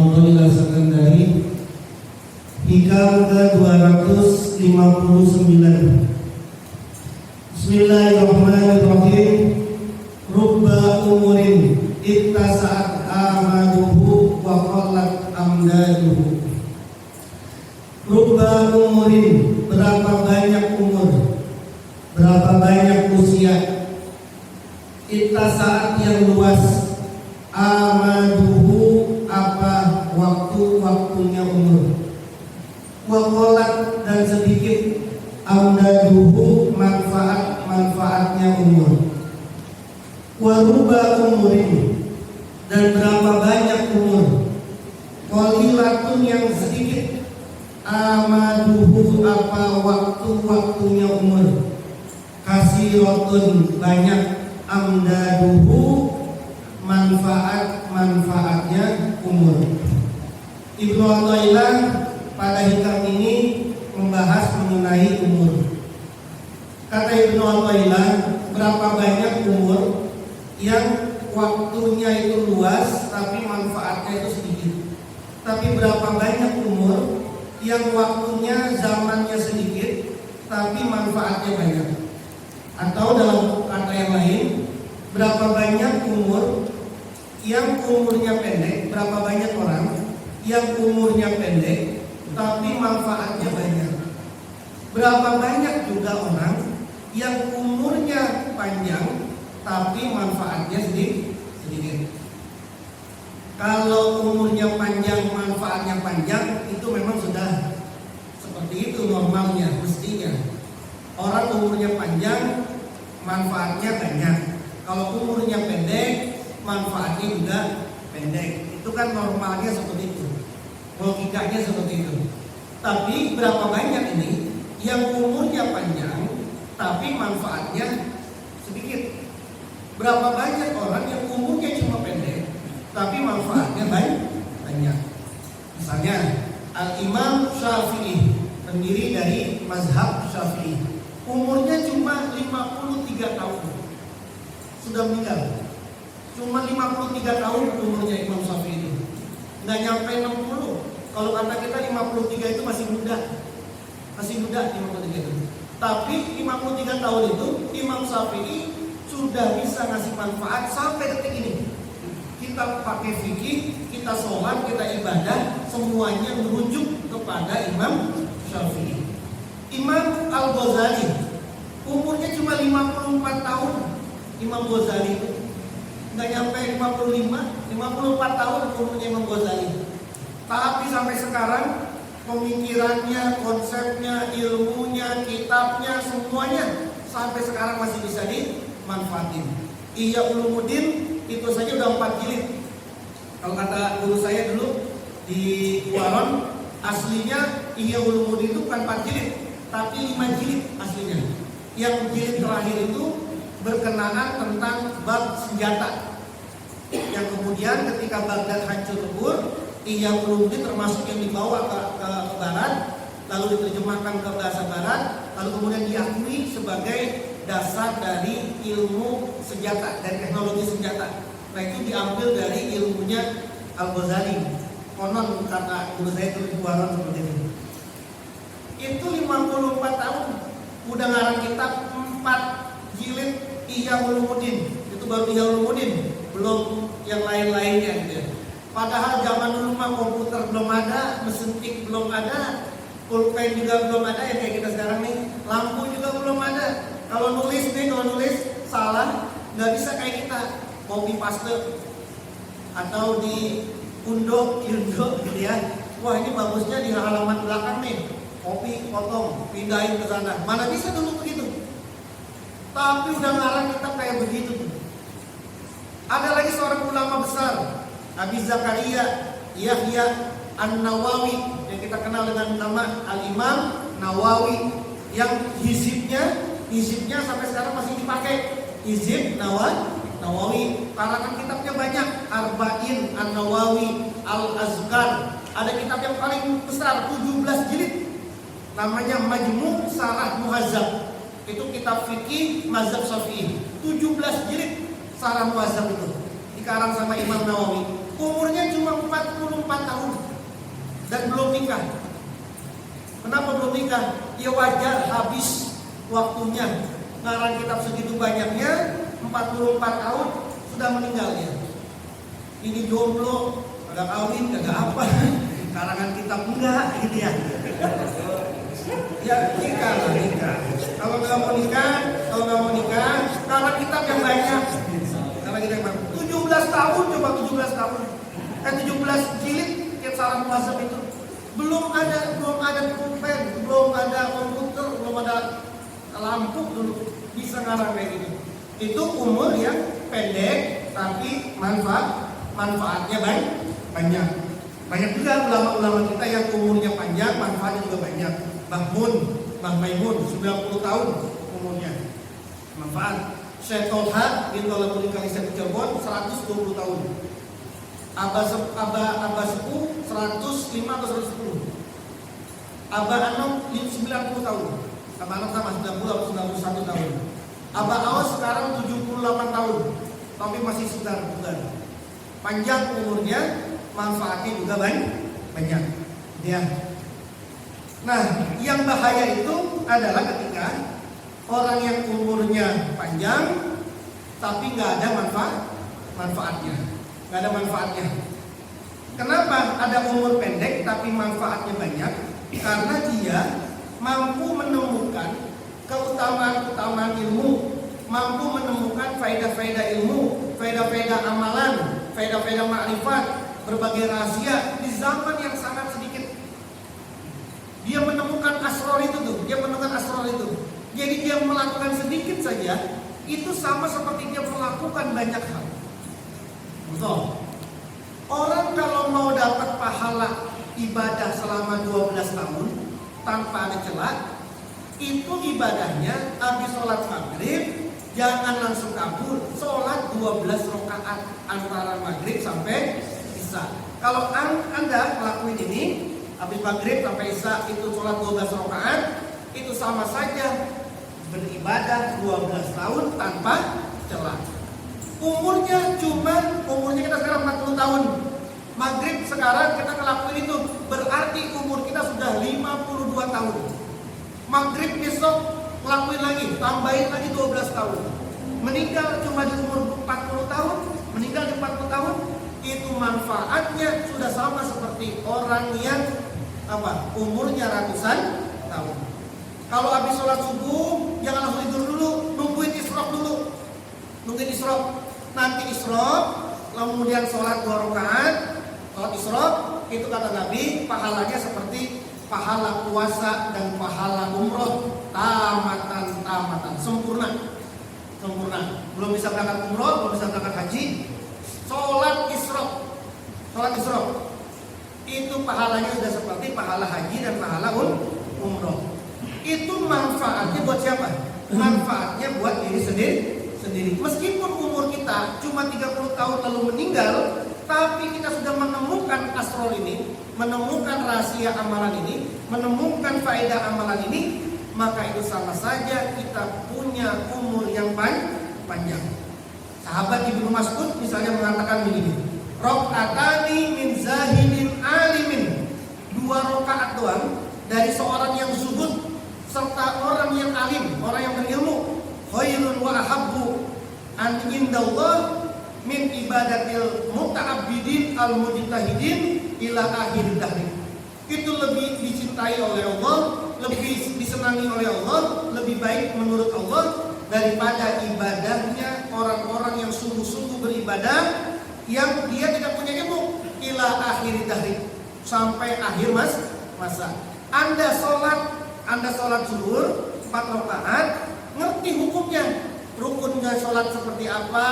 Athaillah Sekandari. Hikam ke-259. Bismillahirrahmanirrahim. Rubba umurin ittasa'at amaduhu wa qallat amdaduhu. Rubba umurin, berapa banyak umur, berapa banyak usia, ittasa'at yang luas, amaduhu apa waktu-waktunya umur, wa qallat dan sedikit, amdaduhu manfaat-manfaatnya umur. Wa rubba umurin, dan berapa banyak umur, qalilatun yang sedikit, amaduhu apa waktu-waktunya umur, kasiratun banyak, amdaduhu manfaat-manfaatnya umur. Ibnu Athaillah pada hikam ini membahas mengenai umur. Kata Ibnu Athaillah, berapa banyak umur yang waktunya itu luas tapi manfaatnya itu sedikit. Tapi berapa banyak umur yang waktunya zamannya sedikit tapi manfaatnya banyak. Atau dalam kata yang lain, berapa banyak umur yang umurnya pendek, berapa banyak orang yang umurnya pendek tapi manfaatnya banyak. Berapa banyak juga orang yang umurnya panjang tapi manfaatnya sedikit. Kalau umurnya panjang, manfaatnya panjang, itu memang sudah seperti itu normalnya, mestinya. Orang umurnya panjang, manfaatnya banyak. Kalau umurnya pendek, manfaatnya juga pendek. Itu kan normalnya seperti itu, logikanya seperti itu. Tapi berapa banyak ini yang umurnya panjang, tapi manfaatnya sedikit? Berapa banyak orang yang umurnya cuma pendek tapi manfaatnya banyak. Misalnya Al-Imam Syafi'i, pendiri dari mazhab Syafi'i, umurnya cuma 53 tahun, sudah meninggal. Cuma 53 tahun umurnya Imam Syafi'i itu, nggak nyampe 60. Kalau kata kita 53 itu masih muda 53 itu. Tapi 53 tahun itu Imam Syafi'i sudah bisa ngasih manfaat sampai detik ini. Kita pakai fikih, kita sholat, kita ibadah, semuanya merujuk kepada Imam Syafi'i. Imam Al-Ghazali umurnya cuma 54 tahun. Imam Ghazali itu nggak nyampe 54 tahun umurnya Imam Ghazali. Tapi sampai sekarang pemikirannya, konsepnya, ilmunya, kitabnya, semuanya sampai sekarang masih bisa dimanfaatin. Ihya Ulumuddin itu saja udah 4 jilid. Kalau kata guru saya dulu di Waron, aslinya Ihya Ulumuddin itu bukan 4 jilid, tapi 5 jilid aslinya. Yang jilid terakhir itu berkenaan tentang bab senjata. Yang kemudian ketika Baghdad hancur lebur, Ihya Ulumuddin termasuk yang dibawa ke barat, lalu diterjemahkan ke bahasa barat, lalu kemudian diakui sebagai dasar dari ilmu senjata, dari teknologi senjata. Nah itu diambil dari ilmunya Al-Ghazali. Konon kata guru saya itu Waron seperti itu. Itu 54 tahun udah ngarang kitab 4 jilid Ihya Ulumuddin. Itu baru Ihya Ulumuddin, belum yang lain-lainnya gitu ya. Padahal zaman dulu mah komputer belum ada, mesin tik belum ada, pulpen juga belum ada, yang kayak kita sekarang nih, lampu juga belum ada. Kalau nulis salah, nggak bisa kayak kita copy paste atau di undo gitu ya. Wah ini bagusnya di halaman belakang nih, copy, potong, pindahin ke sana. Mana bisa dulu begitu? Tapi udah ngarang kitab kayak begitu. Ada lagi seorang ulama besar, Abi Zakaria Yahya An-Nawawi, yang kita kenal dengan nama Al-Imam Nawawi, yang hizibnya sampai sekarang masih dipakai. Hizib Nawawi, karangan kitabnya banyak. Arba'in An-Nawawi, Al-Azkar. Ada kitab yang paling besar 17 jilid, namanya Majmu' Syarah Muhazzab. Itu kitab fikih mazhab Syafi'i, 17 jilid Syarah Muhazzab itu dikarang sama Imam Nawawi. umurnya cuma 44 tahun dan belum nikah. Kenapa belum nikah? Ya wajar, habis waktunya. Ngarang kitab segitu banyaknya, 44 tahun sudah meninggal dia. Ini jomblo, kagak kawin, kagak apa. Karangan kitab enggak gitu ya. Ya nikah lah, nikah. Kalau nggak mau nikah, karena kitab yang banyak. Karena kita yang banyak. 17 tahun, coba 17 tahun. 17 jilid tiap salam muhasab itu. Belum ada pulpen, belum ada komputer, belum ada lampu dulu bisa ngarang kayak gitu. Itu umur yang pendek tapi manfaatnya banyak. Banyak juga ulama-ulama kita yang umurnya panjang, manfaatnya juga banyak. Mbah Maimun 90 tahun umurnya. Manfaat. Syekh Tolha bin Walaupun Kalisah di Cirebon 120 tahun. Abah Sepuh 105 atau 110. Abah Anom 90 tahun. Abah Anom sama 90 atau 91 tahun. Abah Awas sekarang 78 tahun. Tapi masih segar. Panjang umurnya, manfaatnya juga banyak. Ya. Nah, yang bahaya itu adalah ketika orang yang umurnya panjang tapi nggak ada manfaatnya. Nggak ada manfaatnya. Kenapa ada umur pendek tapi manfaatnya banyak? Karena dia mampu menemukan keutamaan ilmu, mampu menemukan faedah-faedah ilmu, faedah-faedah amalan, faedah-faedah makrifat, berbagai rahasia di zaman yang sangat sedikit. Dia menemukan asror itu tuh, Jadi dia melakukan sedikit saja, itu sama seperti dia melakukan banyak hal. Betul. Orang kalau mau dapat pahala ibadah selama 12 tahun tanpa ada celah, itu ibadahnya habis sholat maghrib jangan langsung kabur, sholat 12 rakaat antara maghrib sampai isya. Kalau Anda ngelakuin ini habis maghrib sampai isya itu sholat 12 rakaat, itu sama saja beribadah 12 tahun tanpa celah. Umurnya kita sekarang 40 tahun. Maghrib sekarang kita ngelakuin itu, berarti umur kita sudah 52 tahun. Maghrib besok ngelakuin lagi, tambahin lagi 12 tahun. Meninggal cuma di umur 40 tahun, meninggal di 40 tahun, itu manfaatnya sudah sama seperti orang yang umurnya ratusan tahun. Kalau habis sholat subuh, jangan langsung tidur dulu, nungguin isyraq dulu. Nanti isyraq, kemudian sholat 2 rakaat, sholat isyraq, itu kata Nabi, pahalanya seperti pahala puasa dan pahala umroh, tamatan, sempurna. Belum bisa berangkat umroh, belum bisa berangkat haji, sholat isyraq, itu pahalanya sudah seperti pahala haji dan pahala umroh. Itu manfaatnya buat siapa? Manfaatnya buat diri sendiri. Meskipun umur kita cuma 30 tahun lalu meninggal, tapi kita sudah menemukan asror ini, menemukan rahasia amalan ini, menemukan faedah amalan ini, maka itu sama saja kita punya umur yang panjang. Sahabat Ibnu Mas'ud misalnya mengatakan begini, rakaatani min zahidin alimin, 2 rakaat doang dari seorang yang zuhud serta orang yang alim, orang yang berilmu, khairun wa ahabbu an indallah min ibadatil muta'abbidin al-mujtahidin ila akhir dahri. Itu lebih dicintai oleh Allah, lebih disenangi oleh Allah, lebih baik menurut Allah daripada ibadahnya orang-orang yang sungguh-sungguh beribadah yang dia tidak punya ilmu ila akhir dahri, sampai akhir masa. Anda sholat zuhur 4 rakaat, ngerti hukumnya, rukunnya sholat seperti apa,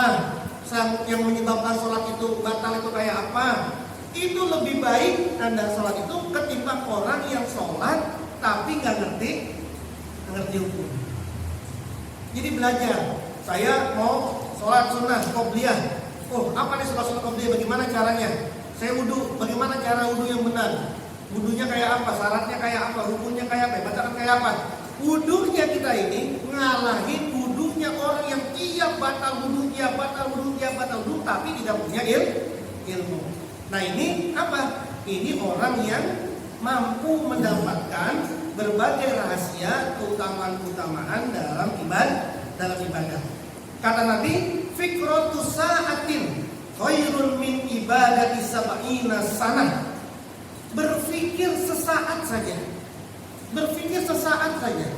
yang menyebabkan sholat itu batal itu kayak apa. Itu lebih baik Anda sholat itu ketimbang orang yang sholat tapi nggak ngerti hukum. Jadi belajar, saya mau sholat sunnah qobliyah. Apa nih sholat sunnah qobliyah? Bagaimana caranya? Saya wudhu, bagaimana cara wudhu yang benar? Wudhunya kayak apa? Syaratnya kayak apa? Rukunnya kayak apa? Bacaan kayak apa? Wudhunya kita ini ngalahin wudhunya orang yang tiap batal wudhu, tapi tidak punya ilmu. Nah ini apa? Ini orang yang mampu mendapatkan berbagai rahasia keutamaan-keutamaan dalam ibadah. Kata Nabi, fikratu sa'atin khairun min ibadati sab'ina sanah. Berpikir sesaat saja. Berpikir sesaat saja.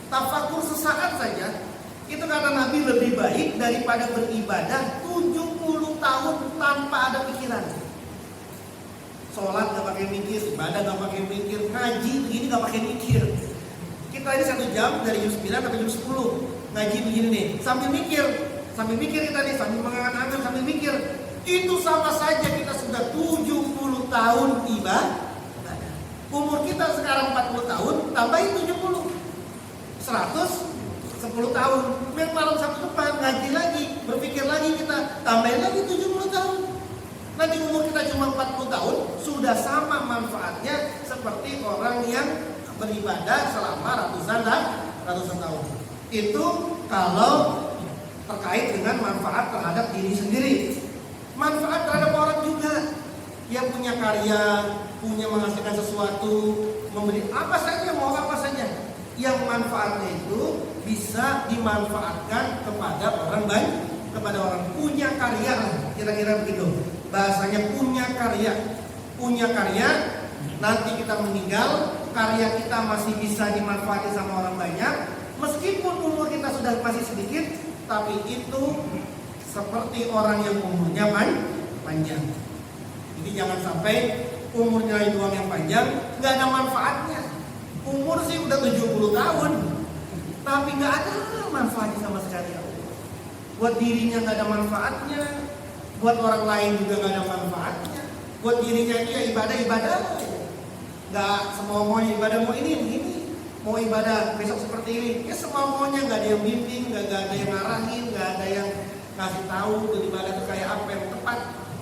Tafakur sesaat saja. Itu kata Nabi lebih baik daripada beribadah 70 tahun tanpa ada pikiran. Sholat gak pakai mikir, ibadah gak pakai mikir, ngaji begini gak pakai mikir. Kita ini 1 jam dari jam 9 sampai jam 10 ngaji begini nih, sambil mikir kita nih, sambil mengangan-angan, sambil mikir. Itu sama saja kita sudah 70 tahun ibadah. Umur kita sekarang 40 tahun, tambahin 70, 110 tahun. Malam Sabtu depan ngaji lagi, berpikir lagi kita, tambahin lagi 70 tahun. Nanti umur kita cuma 40 tahun, sudah sama manfaatnya seperti orang yang beribadah selama ratusan tahun. Itu kalau terkait dengan manfaat terhadap diri sendiri. Manfaat terhadap orang juga yang punya karya, punya menghasilkan sesuatu, memberi apa saja, mau apa saja, yang manfaatnya itu bisa dimanfaatkan kepada orang baik, kepada orang punya karya, kira-kira begitu. Bahasanya punya karya, nanti kita meninggal, karya kita masih bisa dimanfaatkan sama orang banyak, meskipun umur kita sudah masih sedikit, tapi itu seperti orang yang umurnya panjang. Jadi jangan sampai umurnya doang yang panjang, nggak ada manfaatnya. Umur sih udah 70 tahun, tapi nggak ada manfaatnya sama sekali. Buat dirinya nggak ada manfaatnya, buat orang lain juga nggak ada manfaatnya. Buat dirinya dia ibadah, nggak semau-maunya ibadah, mau ini, mau ibadah besok seperti ini, ya semau-maunya, nggak ada yang bimbing, nggak ada yang ngarahin, nggak ada yang ngasih tahu tuh ibadah itu kayak apa,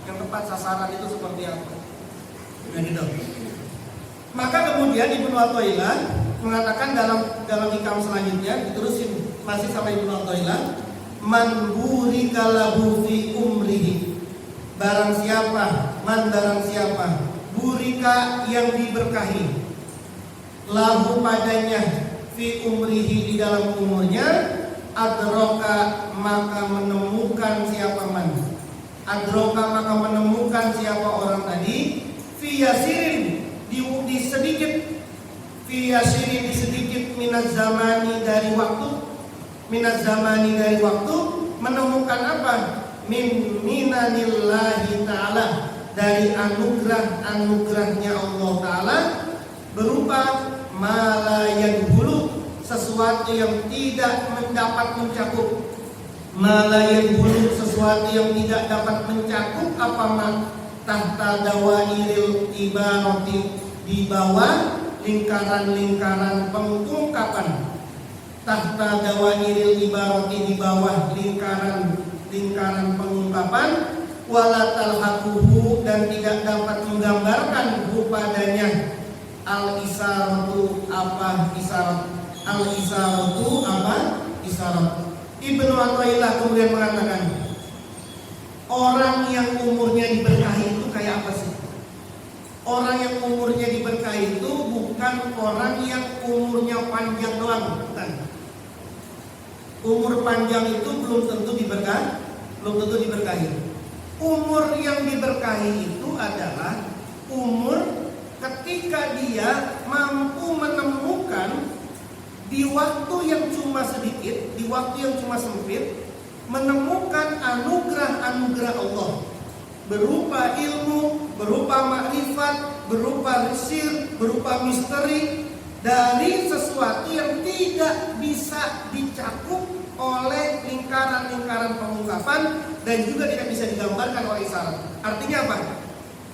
yang tepat sasaran itu seperti apa. Nah gitu. Maka kemudian Ibnu Athaillah mengatakan dalam hikam selanjutnya, diterusin masih sama Ibnu Athaillah, man burika lahu fi umrihi, barang siapa burika yang diberkahi, lahu padanya, fi umrihi di dalam umurnya, adroka maka menemukan siapa orang tadi, fi yasirin di sedikit minaz zamani dari waktu, menemukan apa? Minanillahi ta'ala, dari anugerahnya Allah Ta'ala, berupa malayan bulu, sesuatu yang tidak dapat mencakup. Malayan bulu, sesuatu yang tidak dapat mencakup apa tahta dawairil ibarati, di bawah lingkaran-lingkaran pengungkapan. Tahta dawairil ibarati, di bawah lingkaran pengungkapan. Wala talhaquhu, dan tidak dapat menggambarkan padanya al-isaratu apa isyarat. Al-isaratu apa isyarat. Ibnu Athaillah kemudian mengatakan, orang yang umurnya diberkahi itu kayak apa sih? Orang yang umurnya diberkahi itu bukan orang yang umurnya panjang doang, bukan. Umur panjang itu belum tentu diberkahi. Umur yang diberkahi itu adalah umur ketika dia mampu menemukan di waktu yang cuma sedikit, di waktu yang cuma sempit, menemukan anugerah Allah, berupa ilmu, berupa makrifat, berupa risir, berupa misteri, dari sesuatu yang tidak bisa dicakup oleh lingkaran-lingkaran pengungkapan, dan juga tidak bisa digambarkan oleh isyarat. Artinya apa?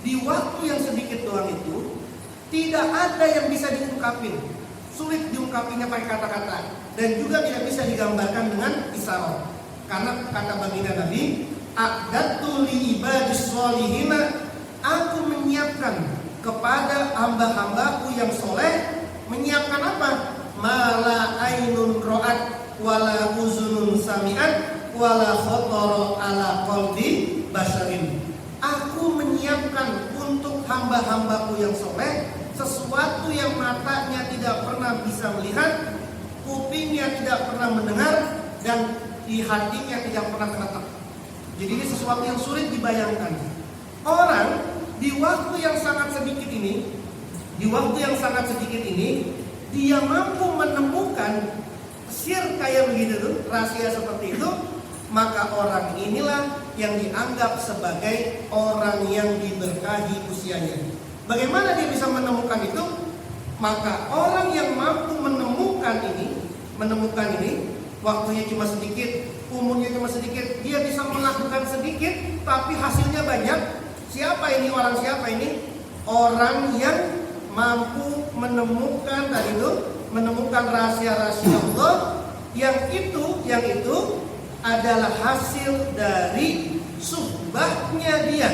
Di waktu yang sedikit doang itu tidak ada yang bisa diungkapin, sulit diungkapinya pakai kata-kata, dan juga tidak bisa digambarkan dengan isyarat. Karena kata baginda Nabi, a'dadtu li ibadis sholihina, aku menyiapkan kepada hamba-hambaku yang soleh, menyiapkan apa? Mala ainun ra'at wala uzunun sami'at wala khatara ala qalbi basharin. Aku menyiapkan hamba-hambaku yang soleh, sesuatu yang matanya tidak pernah bisa melihat, kupingnya tidak pernah mendengar, dan di hatinya tidak pernah terletak. Jadi ini sesuatu yang sulit dibayangkan. Orang di waktu yang sangat sedikit ini, dia mampu menemukan sir kayak begitu tuh, rahasia seperti itu, maka orang inilah yang dianggap sebagai orang yang diberkahi usianya. Bagaimana dia bisa menemukan itu? Maka orang yang mampu menemukan ini, waktunya cuma sedikit, umurnya cuma sedikit, dia bisa melakukan sedikit, tapi hasilnya banyak. Siapa ini? Orang yang mampu menemukan menemukan rahasia-rahasia Allah, yang itu adalah hasil dari suhbahnya dia,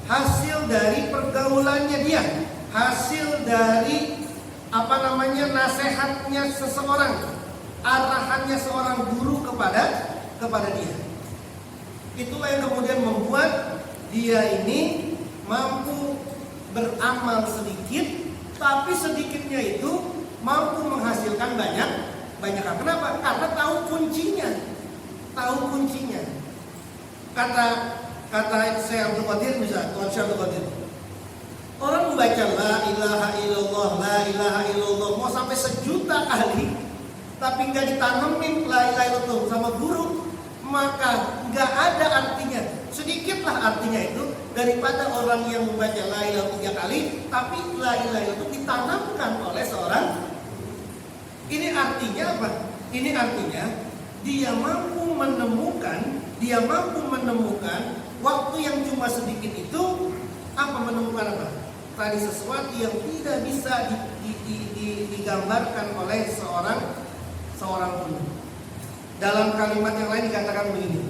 hasil dari pergaulannya dia, hasil dari nasihatnya seseorang, arahannya seorang guru kepada dia. Itulah yang kemudian membuat dia ini mampu beramal sedikit, tapi sedikitnya itu mampu menghasilkan banyak. Kenapa? Karena tahu kuncinya. Kata Syekh Abdul Qadir, misalnya Tuan Syekh Abdul Qadir, orang membaca la ilaha illallah mau sampai 1.000.000 kali, tapi nggak ditanemin la ilaha illallah sama guru, maka nggak ada artinya. Sedikitlah artinya itu daripada orang yang membaca la ilaha 3 kali, tapi la ilaha itu ditanamkan oleh seorang. Ini artinya apa? Ini artinya dia mampu menemukan waktu yang cuma sedikit itu, menemukan apa? Tadi sesuatu yang tidak bisa digambarkan oleh seorang pun. Dalam kalimat yang lain dikatakan begini: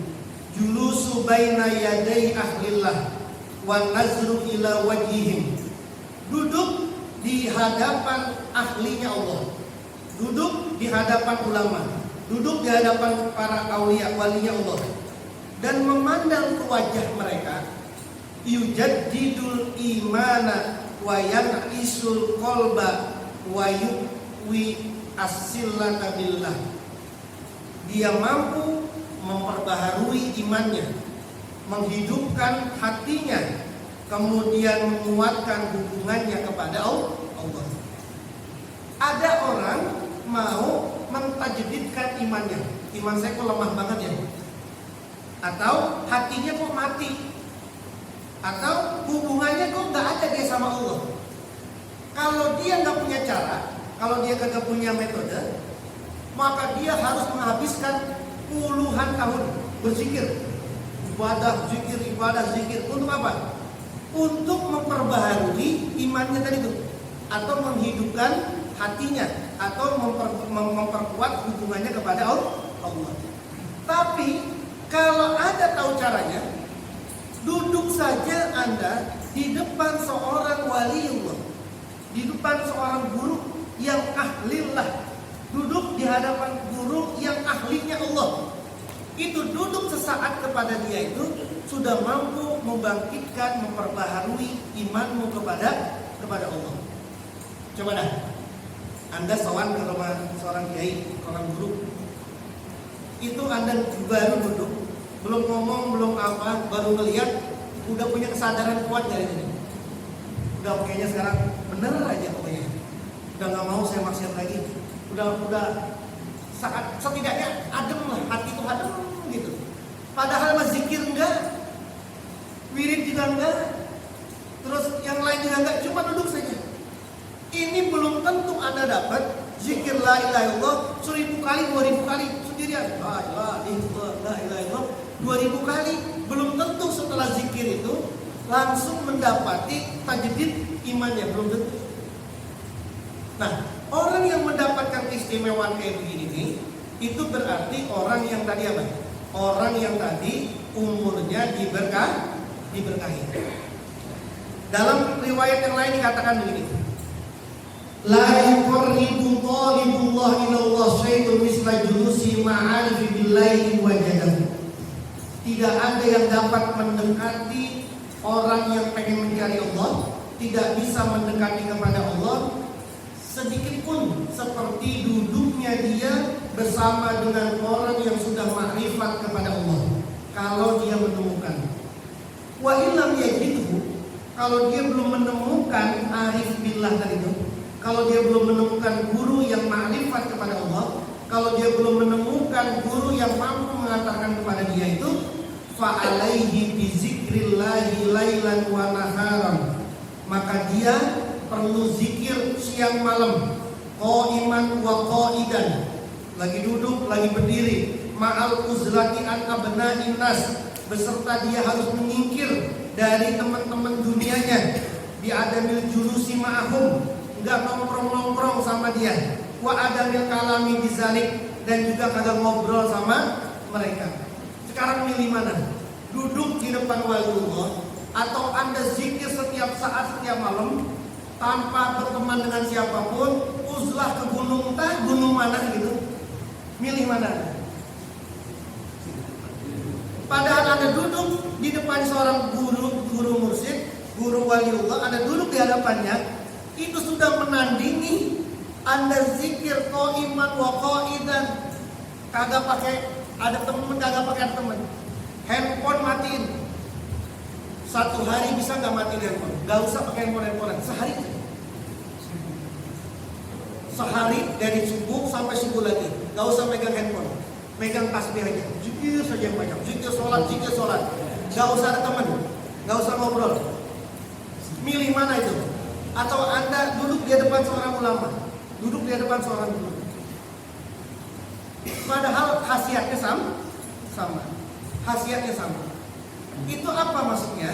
julusu baina yaday ahlillah wa nazru ila wajhihim. Duduk di hadapan ahlinya Allah, duduk di hadapan ulama, duduk di hadapan para aulia walinya Allah, dan memandang ke wajah mereka, yujaddidul imana wa yan'isul qalba wa yuwi as-sillata billah. Dia mampu memperbaharui imannya, menghidupkan hatinya, kemudian menguatkan hubungannya kepada Allah. Ada orang mau mentajdidkan imannya. Iman saya kok lemah banget ya? Atau hatinya kok mati? Atau hubungannya kok gak ada dia sama Allah? Kalau dia gak punya cara, kalau dia kagak punya metode, maka dia harus menghabiskan puluhan tahun berzikir, ibadah zikir. Untuk apa? Untuk memperbaharui imannya tadi itu, atau menghidupkan hatinya, atau memperkuat hubungannya kepada Allah. Tapi kalau Anda tahu caranya, duduk saja Anda di depan seorang waliullah, di depan seorang guru yang ahlillah, duduk di hadapan guru yang ahlinya Allah, itu duduk sesaat kepada dia itu sudah mampu membangkitkan, memperbaharui imanmu kepada Allah. Coba dah, Anda sowan ke rumah seorang kiai, orang guru, itu Anda baru duduk, belum ngomong, belum apa, baru melihat, udah punya kesadaran kuat dari ini. Udah kayaknya sekarang bener aja pokoknya. Udah nggak mau saya maksiat lagi. Udah saat setidaknya adem lah, hati itu adem gitu. Padahal mas zikir enggak, wirid juga enggak, terus yang lain juga enggak, cuma duduk saja. Ini belum tentu Anda dapat zikir la ilaha illallah 1000 kali, 2000 kali sendirian. La ilaha illallah 2000 kali. Belum tentu setelah zikir itu langsung mendapati tajdid imannya, belum tentu. Nah, orang yang mendapatkan keistimewaan kayak begini nih, itu berarti orang yang tadi apa? Orang yang tadi umurnya diberkahi. Dalam riwayat yang lain dikatakan begini: la yuqarribu talibullah ilallah syai'un misla julusi ma'arifi billahi wajadahu. Tidak ada yang dapat mendekati orang yang pengen mencari Allah tidak bisa mendekati kepada Allah sedikit pun seperti duduknya dia bersama dengan orang yang sudah makrifat kepada Allah. Kalau dia menemukan, wa illam yajidu, kalau dia belum menemukan arif billah tadi itu, kalau dia belum menemukan guru yang makrifat kepada Allah, kalau dia belum menemukan guru yang mampu mengantarkan kepada dia itu, fa alaihi bi zikrillahi lailan wa naharan, maka dia perlu zikir siang malam, qaiman wa qaidan, lagi duduk, lagi berdiri, ma'al uzlati an abna'in nas, beserta dia harus menyingkir dari teman-teman dunianya, bi adamil julusi ma'ahum, enggak nongkrong-nongkrong sama dia, wa adamil kalami bizalik, dan juga kagak ngobrol sama mereka. Sekarang milih mana? Duduk di depan waliullah, atau Anda zikir setiap saat, setiap malam, tanpa berteman dengan siapapun, uzlah ke gunung, entah gunung mana gitu. Milih mana? Padahal Anda duduk di depan seorang guru mursyid, guru waliullah, Anda duduk di hadapannya, itu sudah menandingi Anda zikir qaiman wa qaidan. Kagak pakai ada teman, kagak pakai teman. Handphone matiin. Satu hari bisa nggak mati handphone? Gak usah pakai handphone, sehari. Sehari dari subuh sampai subuh lagi, gak usah megang handphone, megang tasbih aja, zikir saja yang banyak, zikir sholat. Gak usah ada teman, gak usah ngobrol. Milih mana itu? Atau Anda duduk di depan seorang ulama, duduk di depan seorang guru. Padahal khasiatnya sama. Khasiatnya sama. Itu apa maksudnya?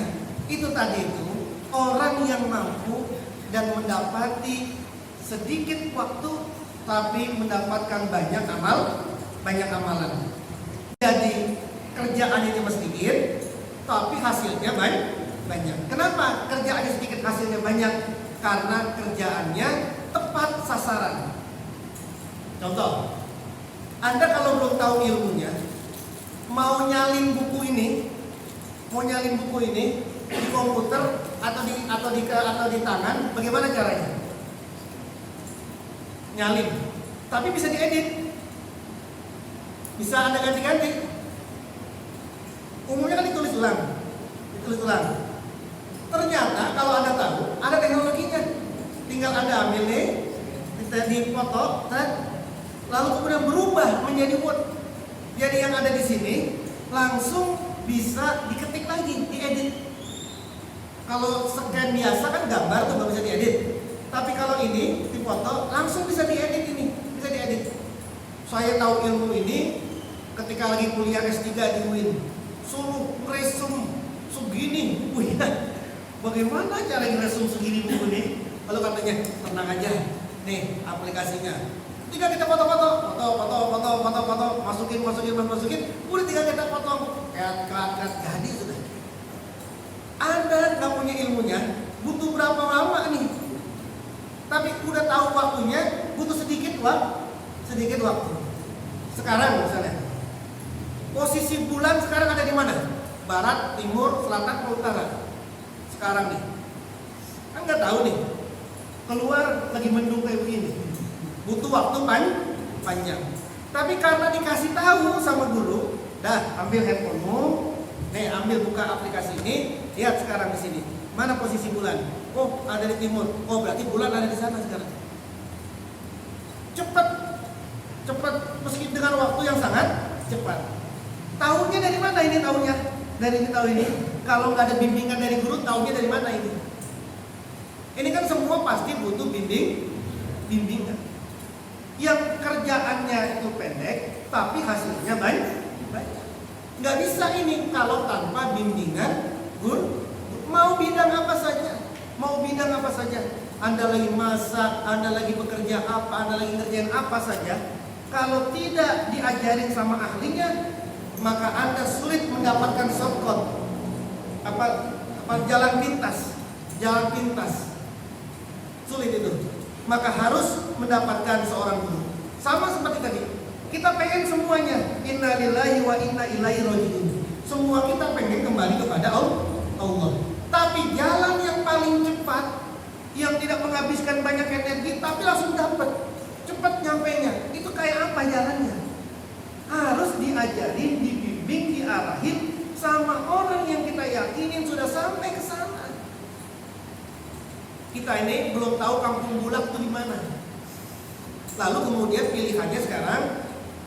Itu tadi itu orang yang mampu dan mendapati sedikit waktu tapi mendapatkan banyak amalan. Jadi kerjaan ini sedikit tapi hasilnya banyak. Kenapa kerjaannya sedikit hasilnya banyak? Karena kerjaannya tepat sasaran. Contoh, Anda kalau belum tahu ilmunya, mau nyalin buku ini di komputer atau di tangan, bagaimana caranya? Nyalin, tapi bisa diedit, bisa Anda ganti-ganti. Umumnya kan ditulis ulang. Ternyata kalau Anda tahu, ada teknologinya. Tinggal Anda ambil nih, dipoto, lalu kemudian berubah menjadi Word. Jadi yang ada di sini langsung bisa diketik lagi, diedit. Kalau scan biasa kan gambar tuh nggak bisa diedit. Tapi kalau ini dipoto langsung bisa diedit bisa diedit. Saya tahu ilmu ini ketika lagi kuliah S3 di UIN. Suruh resum segini, bagaimana cara ngeresum segini buku ini? Lalu katanya tenang aja, nih aplikasinya. Tinggal kita foto, masukin, udah tinggal kita potong, kayak jadi sudah. Anda nggak punya ilmunya, butuh berapa lama nih? Tapi udah tahu waktunya, butuh sedikit waktu. Sekarang misalnya, posisi bulan sekarang ada di mana? Barat, timur, selatan, utara. Sekarang nih, kan nggak tahu nih. Keluar lagi mendung kayak begini. Butuh waktu panjang. Tapi karena dikasih tahu sama guru, dah ambil handphonemu, nih ambil buka aplikasi ini, lihat sekarang di sini. Mana posisi bulan? Oh, ada di timur. Oh, berarti bulan ada di sana sekarang. Cepat, meski dengan waktu yang sangat cepat. Tahunya dari mana ini tahunya? Dari ini tahu ini. Kalau nggak ada bimbingan dari guru, tahunya dari mana ini? Ini kan semua pasti butuh bimbingan. Yang kerjaannya itu pendek, tapi hasilnya banyak. Nggak bisa ini kalau tanpa bimbingan guru. Mau bidang apa saja, Anda lagi masak, Anda lagi bekerja apa, Anda lagi ngerjain apa saja, kalau tidak diajarin sama ahlinya, maka Anda sulit mendapatkan shortcut, jalan pintas, sulit itu. Maka harus mendapatkan seorang guru. Sama seperti tadi, kita pengen semuanya inna lillahi wa inna ilaihi raji'un. Semua kita pengen kembali kepada Allah. Tapi Tapi jalan yang paling cepat, yang tidak menghabiskan banyak energi, tapi langsung dapat, cepat nyampainya, itu kayak apa jalannya? Harus diajarin, dibimbing, diarahin sama orang yang kita yakinin sudah sampai ke sana. Kita ini belum tahu Kampung Bulak itu di mana. Lalu kemudian pilihannya sekarang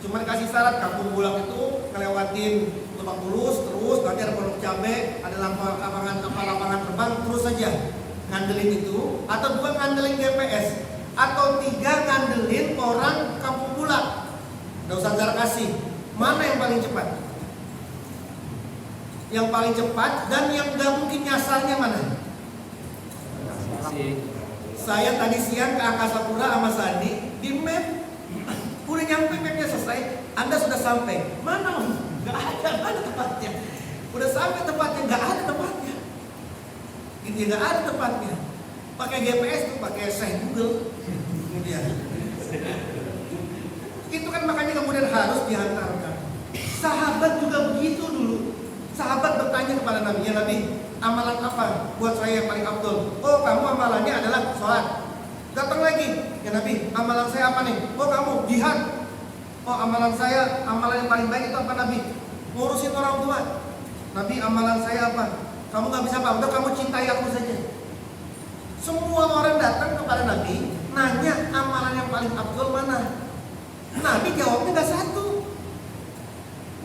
cuma kasih syarat Kampung Bulak itu ngelewatin Lebak Bulus, terus nanti ada Pondok Cabe, ada lapangan terbang, terus saja ngandelin itu, atau 2 ngandelin GPS, atau 3 ngandelin orang Kampung Bulak. Nggak usah jarak kasih. Mana yang paling cepat? Yang paling cepat dan yang nggak mungkin nyasarnya mana? Saya tadi siang ke Angkasa Pura sama Sandi, di map udah nyampe, mapnya selesai, Anda sudah sampai. Mana? Nggak ada, mana tempatnya? Udah sampai tempatnya, nggak ada tempatnya. Gitu ya, nggak ada tempatnya. Pakai GPS tuh, pakai Syekh Google. Kemudian itu kan makanya kemudian harus dihantarkan. Sahabat juga begitu dulu. Sahabat bertanya kepada Nabi, ya Nabi, amalan apa buat saya yang paling afdol? Oh, kamu amalannya adalah sholat. Datang lagi, ya Nabi, amalan saya apa nih? Oh, kamu jihad. Oh, amalan saya, amalan yang paling baik itu apa Nabi? Ngurusin orang tua. Nabi, amalan saya apa? Kamu gak bisa apa? Udah kamu cintai aku saja. Semua orang datang kepada Nabi, nanya amalan yang paling afdol mana? Nabi jawabnya gak satu.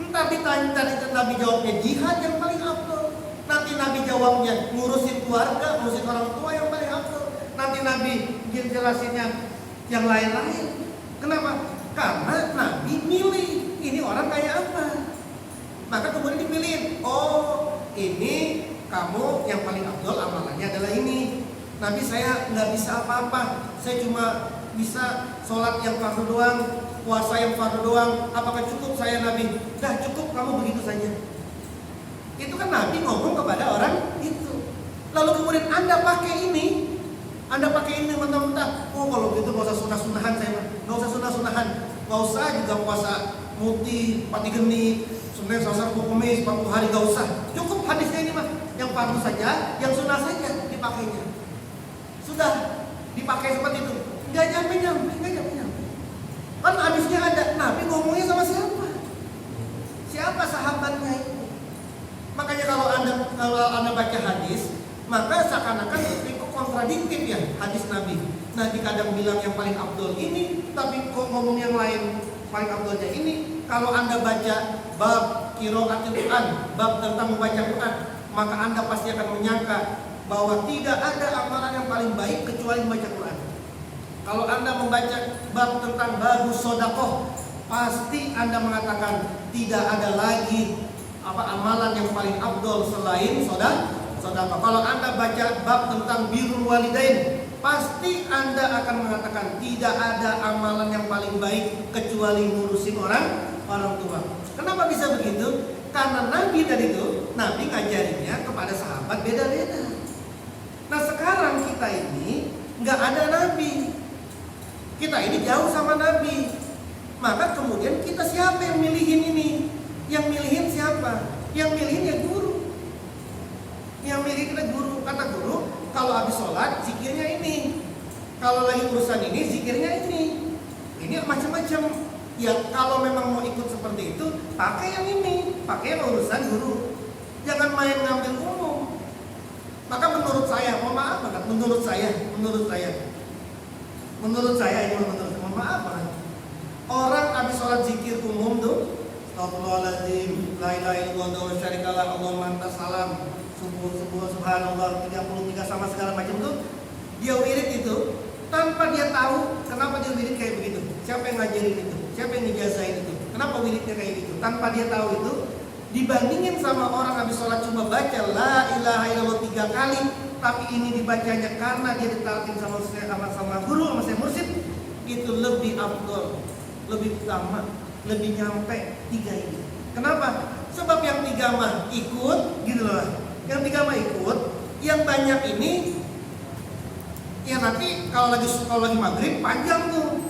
Entah ditanya Nabi jawabnya jihad yang paling afdol. Nanti Nabi jawabnya ngurusin keluarga, ngurusin orang tua yang paling afdol. Nanti Nabi jelasinnya yang lain-lain. Kenapa? Karena Nabi milih ini orang kayak apa. Maka kemudian dipilihin. Oh, ini kamu yang paling afdol amalannya adalah ini. Nabi saya nggak bisa apa-apa. Saya cuma bisa sholat yang fardu doang, puasa yang fardu doang. Apakah cukup saya Nabi? Dah cukup, kamu begitu saja. Itu kan Nabi ngomong kepada orang itu. Lalu kemudian Anda pakai ini, mentah-mentah. Oh, kalau gitu nggak usah sunah-sunahan saya, nggak usah sunah-sunahan, nggak usah juga puasa muti, pati geni, Senin, Selasa, Rabu, Kamis, 40 hari nggak usah. Cukup hadisnya ini mah, yang fardu saja, yang sunnah saja dipakainya. Sudah dipakai seperti itu. Nggak nyampe. Kan hadisnya ada, Nabi ngomongnya sama siapa? Siapa sahabatnya itu? Makanya kalau anda baca hadis, maka seakan-akan itu kontradiktif ya hadis Nabi. Nabi kadang bilang yang paling afdol ini, tapi kok ngomong yang lain paling afdolnya ini. Kalau anda baca bab qiraatul Quran, bab tentang membaca Quran, maka anda pasti akan menyangka bahwa tidak ada amalan yang paling baik kecuali membaca Quran. Kalau anda membaca bab tentang bagus sodakoh, pasti anda mengatakan tidak ada lagi amalan yang paling afdol selain sodakoh. Kalau anda baca bab tentang birrul walidain, pasti anda akan mengatakan tidak ada amalan yang paling baik kecuali ngurusin orang tua. Kenapa bisa begitu? Karena Nabi tadi itu, Nabi ngajarinnya kepada sahabat beda-beda. Nah sekarang kita ini nggak ada Nabi, kita ini jauh sama Nabi. Maka kemudian kita siapa yang milihin ini? Yang milihin siapa? Yang milihin ya guru. Yang milihin kita guru. Kata guru, kalau habis sholat zikirnya ini, kalau lagi urusan ini zikirnya ini. Ini macam-macam. Ya kalau memang mau ikut seperti itu, pakai yang ini, pakai yang urusan guru. Jangan main ngambil umum. Maka menurut saya, mohon maaf banget, menurut saya ini mohon maaf banget. Orang habis sholat zikir umum tuh, Astagfirullahaladzim, la ilaha illallah wa syarikalah, Allahumma antas salam, subuh subhanallah 33 sama segala macam tuh, dia wirid itu tanpa dia tahu kenapa dia wirid kayak begitu. Siapa yang ngajarin itu? Siapa yang ngejazain itu? Kenapa wiridnya kayak gitu? Tanpa dia tahu itu, dibandingin sama orang habis sholat cuma baca la ilaha illallah 3 kali, tapi ini dibacanya karena dia ditalkin sama guru, sama saya mursyid, itu lebih afdol, lebih utama, lebih nyampe 3 ini. Kenapa? Sebab yang 3 mah ikut, gitu loh. Yang 3 mah ikut, yang banyak ini, ya nanti kalau lagi maghrib panjang tuh.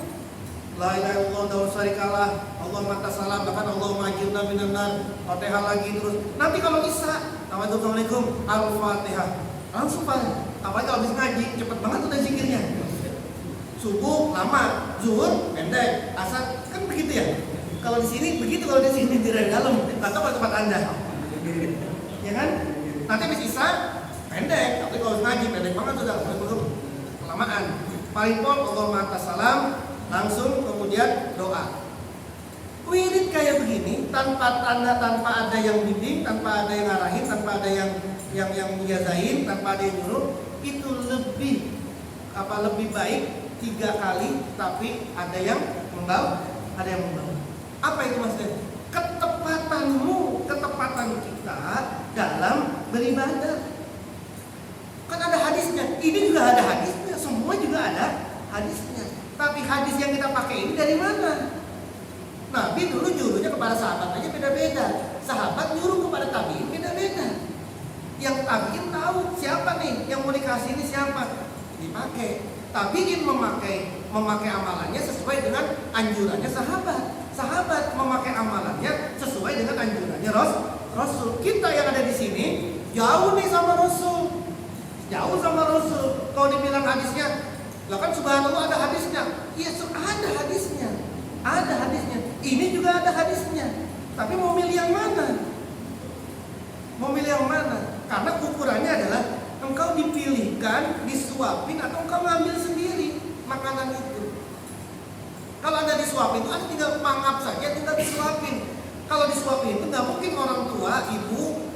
La ilaha illallah wa syarikalah, Allahumma antas salam, bahkan Allahumma ajirna minan nar, Fatihah lagi terus. Nanti kalau Isya, Assalamualaikum, Al-Fatihah. langsung Pak. Apalagi kalau habis ngaji, cepet banget udah zikirnya. Subuh lama, zuhur pendek, asar kan begitu ya. Kalau di sini begitu, kalau di sini di dalam atau kalau tempat Anda, ya kan? Nanti habis isya pendek, tapi kalau ngaji pendek banget sudah kelamaan. Paling pol Allah mata salam, langsung kemudian doa. Wirid kayak begini tanpa tanda, tanpa ada yang bimbing, tanpa ada yang ngarahin, tanpa ada yang ngejazain, tanpa ada yang nyuruh, itu lebih baik 3 kali, tapi ada yang membawa, ada yang membawa. Apa itu maksudnya? Ketepatan kita dalam beribadah. Kan ada hadisnya, ini juga ada hadisnya, semua juga ada hadisnya. Tapi hadis yang kita pakai ini dari mana? Nabi dulu nyuruhnya kepada sahabat aja beda-beda. Sahabat nyuruh kepada tabiin beda-beda. Yang tabiin tahu siapa nih yang mau dikasih ini siapa, dipakai. Tabiin memakai amalannya sesuai dengan anjurannya sahabat. Sahabat memakai amalannya sesuai dengan anjurannya Rasul. Kita yang ada di sini jauh nih sama Rasul. Jauh sama Rasul. Kalau dibilang hadisnya, lah kan subhanallah ada hadisnya. Iya, ada hadisnya. Ada hadisnya. Ini juga ada hadisnya. Tapi mau milih yang mana? Karena ukurannya adalah engkau dipilihkan, disuapin, atau engkau ngambil sendiri makanan itu. Kalau Anda disuapin itu Anda tinggal mangap saja, tinggal disuapin. Kalau disuapin itu nggak mungkin orang tua, ibu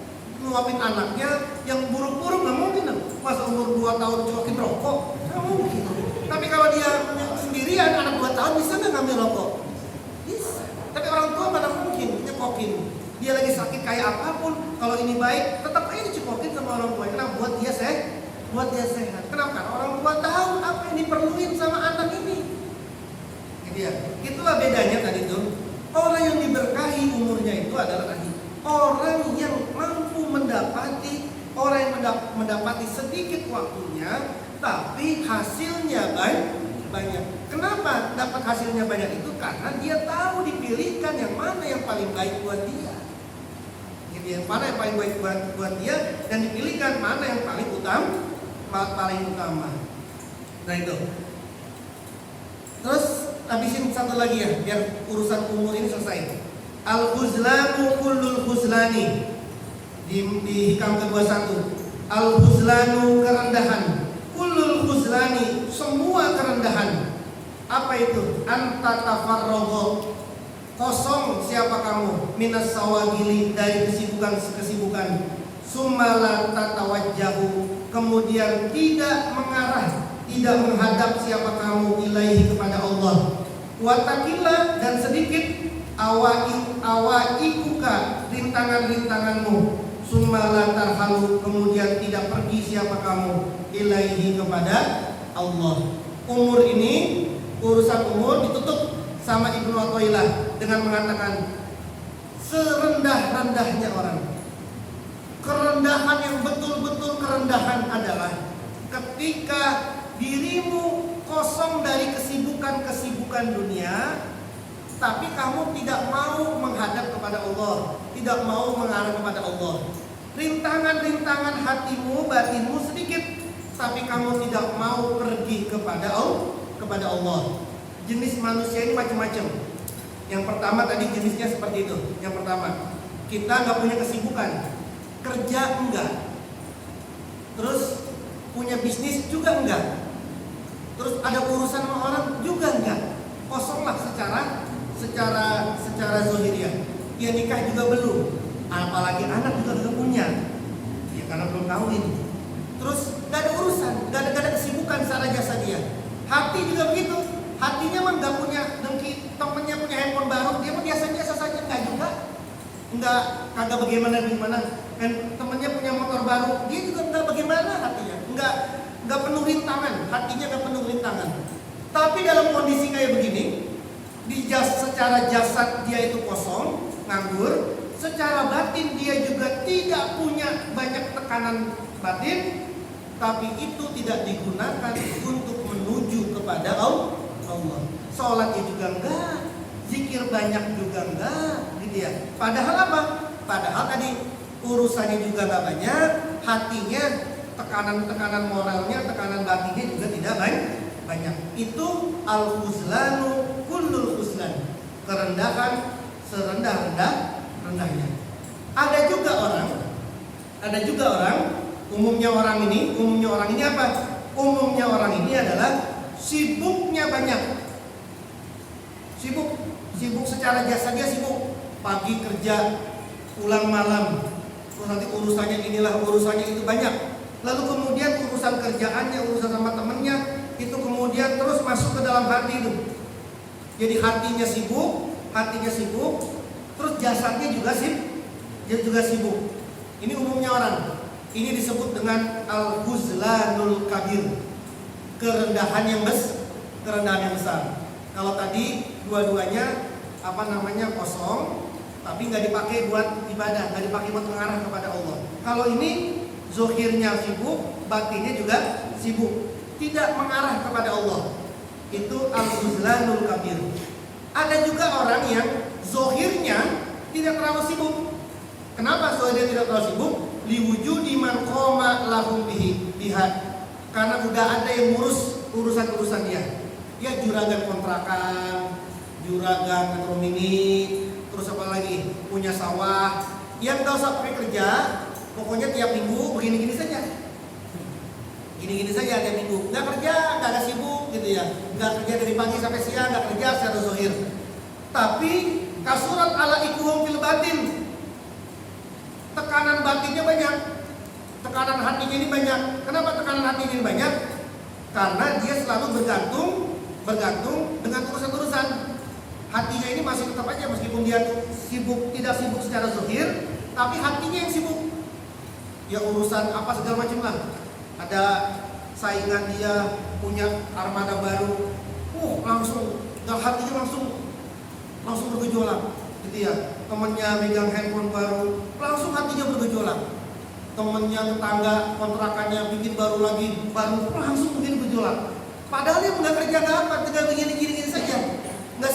nyuapin anaknya yang buruk-buruk, nggak mungkin. Masa umur 2 tahun cuakin rokok, nggak mungkin. Tapi kalau dia sendirian, anak 2 tahun bisa nggak ngambil rokok? Bisa. Tapi orang tua mana mungkin nyekokin. Dia lagi sakit kayak apapun, kalau ini baik, tetap aja dicekokin sama orang tua. Kenapa? Buat dia sehat. Kenapa? Karena orang tua tahu apa yang diperluin sama anak ini. Gitu ya. Itulah bedanya tadi tuh. Orang yang diberkahi umurnya itu adalah tadi orang yang mampu orang yang mendapati sedikit waktunya, tapi hasilnya banyak. Kenapa dapat hasilnya banyak itu? Karena dia tahu dipilihkan yang mana yang paling baik buat dia. Gitu ya, mana yang paling baik buat dia, dan dipilihkan mana yang paling utama. Nah itu. Terus habisin satu lagi ya, biar urusan umur ini selesai. Al-Khuzlanu kullul khuzlani. Di hikam ke-21. Al-Khuzlanu kerendahan. Kullul khuzlani, semua kerendahan. Apa itu? Anta tafarragha, kosong siapa kamu, minas sawagili, dari kesibukan. Summa la tatawajjahu, kemudian tidak mengarah, tidak menghadap siapa kamu ilaihi kepada Allah. Watakila, dan sedikit awaikuka, rintanganmu. Summa la tarhalu, kemudian tidak pergi siapa kamu ilaihi kepada Allah. Umur ini, urusan umur ditutup sama Ibnu Athaillah dengan mengatakan serendah-rendahnya orang. Kerendahan yang betul-betul kerendahan adalah ketika dirimu kosong dari kesibukan dunia, tapi kamu tidak mau menghadap kepada Allah, tidak mau mengarah kepada Allah. Rintangan-rintangan hatimu, batinmu sedikit, tapi kamu tidak mau pergi kepada Allah. Jenis manusia ini macam-macam. Yang pertama tadi jenisnya seperti itu. Yang pertama, kita nggak punya kesibukan, kerja enggak, terus punya bisnis juga enggak, terus ada urusan sama orang juga enggak, kosonglah secara zahiriah. Dia nikah juga belum, apalagi anak juga belum punya, ya karena belum kawin. Terus nggak ada urusan, nggak ada kesibukan secara jasa dia. Hati juga begitu, hatinya mah nggak punya dengki, temennya punya handphone baru, dia mah biasa saja, nggak juga, kagak bagaimana. Dan temennya punya motor baru, dia juga nggak bagaimana hatinya, nggak penuh rintangan, hatinya nggak penuh rintangan. Tapi dalam kondisi kayak begini, secara jasad dia itu kosong, nganggur, secara batin dia juga tidak punya banyak tekanan batin, tapi itu tidak digunakan untuk menuju kepada Allah. Sholatnya juga enggak, zikir banyak juga enggak, gitu ya. Padahal apa? Padahal tadi urusannya juga enggak banyak, hatinya tekanan moralnya, tekanan batinnya juga tidak banyak. Itu al-khuzlanu kullul khuzlan, kerendahan serendah-rendahnya. Ada juga orang, umumnya orang ini apa? Umumnya orang ini adalah sibuknya banyak. Sibuk secara jasa, dia sibuk pagi kerja, pulang malam, terus nanti urusannya inilah, urusannya itu banyak. Lalu kemudian urusan kerjaannya, urusan sama temennya, itu kemudian terus masuk ke dalam hati itu. Jadi hatinya sibuk, terus jasadnya juga sibuk. Ini umumnya orang. Ini disebut dengan al-khuzlanul kabir, kerendahan yang besar. Kalau tadi dua-duanya kosong, tapi nggak dipakai buat ibadah, nggak dipakai buat mengarah kepada Allah. Kalau ini zohirnya sibuk, batinnya juga sibuk, tidak mengarah kepada Allah. Itu al-khuzlanul kabir. Ada juga orang yang zohirnya tidak terlalu sibuk. Kenapa zohirnya tidak terlalu sibuk? Liwujudi man qoma lahum biha. Karena udah ada yang ngurus urusan dia. Ya juragan kontrakan, juragan metro mini, terus apa lagi? Punya sawah. Yang gak usah pakai kerja, pokoknya tiap minggu begini-gini saja. Gini-gini saja tiap minggu. Gak kerja, gak ada sibuk gitu ya. Gak kerja dari pagi sampai siang, gak kerja secara zohir. Tapi kasurat ala ikuhum fil batin. Tekanan batinnya banyak. Tekanan hatinya ini banyak. Kenapa tekanan hatinya ini banyak? Karena dia selalu bergantung dengan urusan-urusan. Hatinya ini masih tetap aja, meskipun dia tidak sibuk secara zahir, tapi hatinya yang sibuk. Ya urusan apa segala macam lah. Ada saingan dia punya armada baru, langsung hatinya langsung bergejolak, gitu ya. Temennya megang handphone baru, langsung hatinya bergejolak. Temennya tetangga kontrakannya bikin baru, langsung bikin bergejolak. Padahal dia nggak kerja nggak apa, tinggal begini saja. Nggak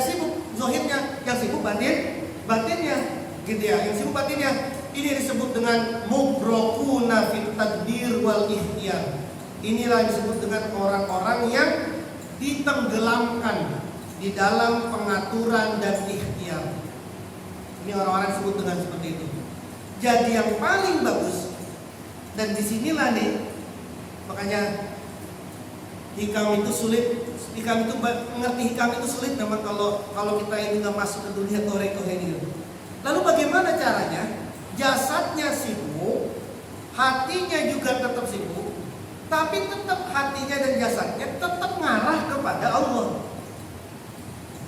sibuk zohirnya, yang sibuk batinnya, gitu ya. Yang sibuk batinnya. Ini disebut dengan mubrokuna fit tadbir wal ikhtiyar. Inilah yang disebut dengan orang-orang yang ditenggelamkan di dalam pengaturan dan ikhtiar. Ini orang-orang disebut dengan seperti itu. Jadi yang paling bagus, dan disinilah nih, makanya hikam itu sulit. Mengerti hikam itu sulit memang kalau kita ini nggak masuk ke dunia toreko ini. Lalu bagaimana caranya? Jasadnya sibuk, hatinya juga tetap sibuk, tapi tetap hatinya dan jasadnya tetap ngarah kepada Allah.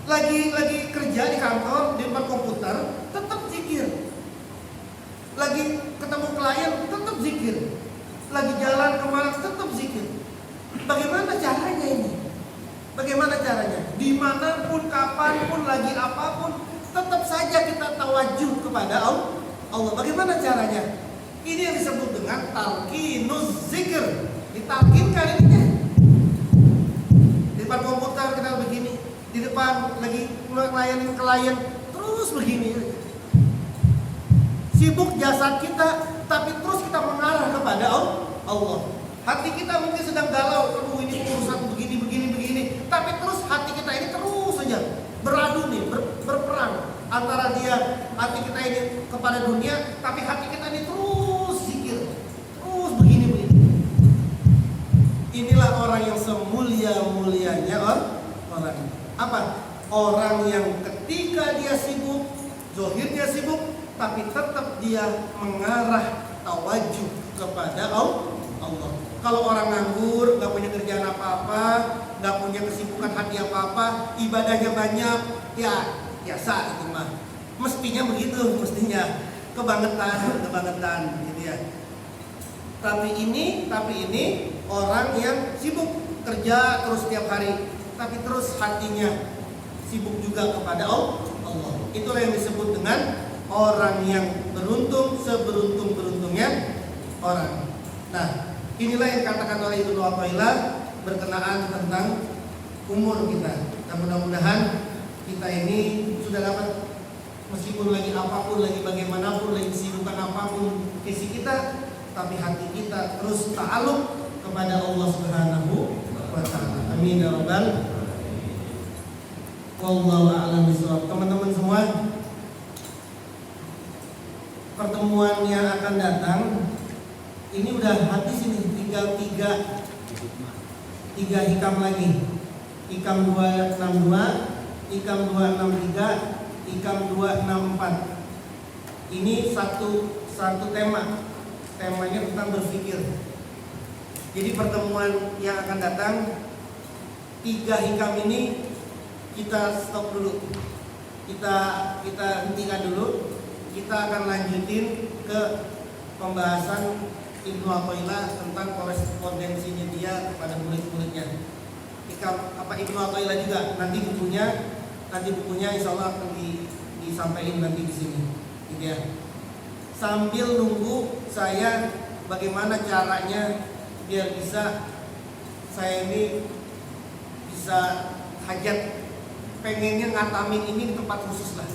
Lagi kerja di kantor, di depan komputer, tetap zikir. Lagi ketemu klien, tetap zikir. Lagi jalan kemana, tetap zikir. Bagaimana caranya ini? Bagaimana caranya? Dimanapun, kapanpun, lagi apapun, tetap saja kita tawajuh kepada Allah. Bagaimana caranya? Ini yang disebut dengan talqinuz zikr. Ditalkinkan ininya. Di depan komputer kita begini, di depan lagi ngelayanin klien, terus begini. Sibuk jasad kita, tapi terus kita mengarah kepada Allah. Hati kita mungkin sedang galau, ini urusan begini, tapi terus hati kita ini terus saja beradu nih, berperang antara hati kita ini kepada dunia, tapi hati kita ini terus zikir, terus begini. Inilah orang yang semulia-mulianya orang. Apa? Orang yang ketika dia sibuk, zahirnya sibuk, tapi tetap dia mengarah tawajuh kepada Allah. Kalau orang nganggur, gak punya kerjaan apa-apa, gak punya kesibukan hati apa-apa, ibadahnya banyak, ya biasa itu mah. Mestinya begitu, kebangetan gitu ya. Tapi ini orang yang sibuk kerja terus setiap hari, tapi terus hatinya sibuk juga kepada Allah. Itulah yang disebut dengan orang yang beruntung seberuntung-beruntungnya orang. Nah, inilah yang katakan oleh Ibnu Athaillah berkenaan tentang umur kita. Dan mudah-mudahan kita ini sudah dapat, meskipun lagi apapun, lagi bagaimanapun, lagi kesibukan apapun isi kita, tapi hati kita terus ta'aluk kepada Allah Subhanahu wa ta'ala. Amin ya rabbal alamin. Wallahu a'lam bishawab. Teman-teman semua, pertemuan yang akan datang ini udah habis, ini tinggal tiga hikam lagi. Hikam 262, hikam 263, hikam 264. Ini satu tema. Temanya tentang berpikir. Jadi pertemuan yang akan datang, 3 hikam ini kita stop dulu. Kita hentikan dulu. Kita akan lanjutin ke pembahasan Ibnu Athaillah tentang korespondensinya dia kepada murid-muridnya. Ibnu Athaillah juga nanti bukunya insya Allah akan disampaikan nanti di sini, gitu ya. Sambil nunggu saya bagaimana caranya biar bisa saya ini bisa hajat, pengennya ngatamin ini di tempat khusus lah.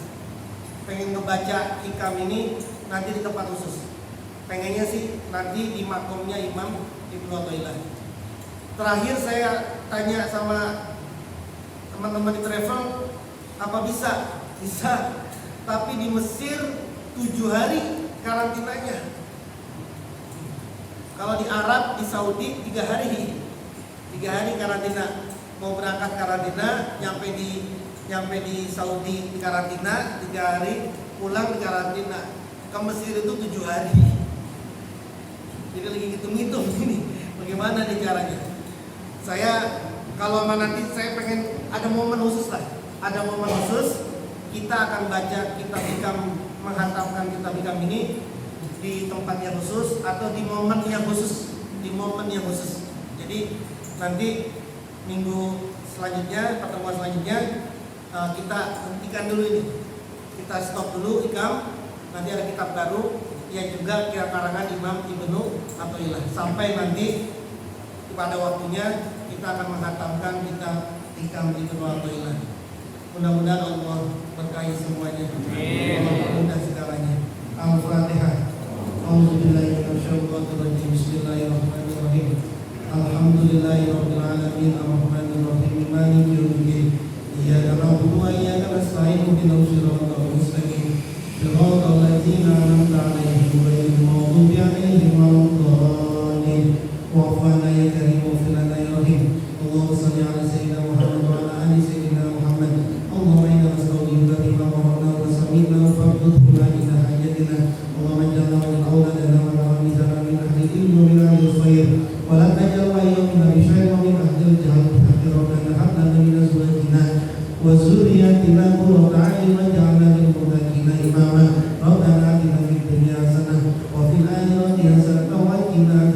Pengen ngebaca hikam ini nanti di tempat khusus. Pengennya sih nanti di makomnya Imam Ibnu Athaillah. Terakhir saya tanya sama teman-teman di travel, apa bisa? Bisa. Tapi di Mesir 7 hari karantinanya. Kalau di Arab, di Saudi 3 hari. 3 hari karantina. Mau berangkat karantina, nyampe di Saudi di karantina 3 hari, pulang di karantina. Ke Mesir itu 7 hari. Jadi lagi hitung-hitung ini bagaimana nih caranya. Saya kalau nanti saya pengen ada momen khusus lah. Ada momen khusus kita akan baca kitab hikam, menghantamkan kitab hikam ini di tempat yang khusus atau di momen yang khusus. Jadi nanti minggu selanjutnya, pertemuan selanjutnya kita hentikan dulu ini. Kita stop dulu hikam. Nanti ada kitab baru yang juga karangan Imam Ibnu Athaillah. Sampai nanti pada waktunya kita akan menghantamkan kitab hikam Ibnu Athaillah. Mudah-mudahan Allah berkahi semuanya. Allah mudah segalanya. Al-Fatihah. A'udzubillahi minasyaitonir rajim. Bismillahirrahmanirrahim. Alhamdulillahirabbil alamin arrahmanir rahim maliki yaumiddin. Iyyaka na'budu wa iyyaka nasta'in ihdinas siratal mustaqim. Siratal ladzina an'amta 'alaihim ghairil maghdubi 'alaihim waladdallin. Wa'fana ya karim waghfir lana ya rahim. Allahumma shalli 'ala sayyidina Muhammad wa 'ala ali sayyidina Muhammad. Allahumma inna nas'aluka bima qara'na wa sami'na wa faqdhu ila hajatina. Allahumma ij'alna min awladina wa nabiyina min ahli ilmi wa min ahli khair. Wa la taj'al ayyamina bi syai'in min ahli al-jahl hatta rabbana hab lana min azwajina wa dzurriyyatina qurrata a'yun waj'alna lil muttaqina imama. Rabbana atina fid dunya hasanah wa fil akhirati hasanah wa qina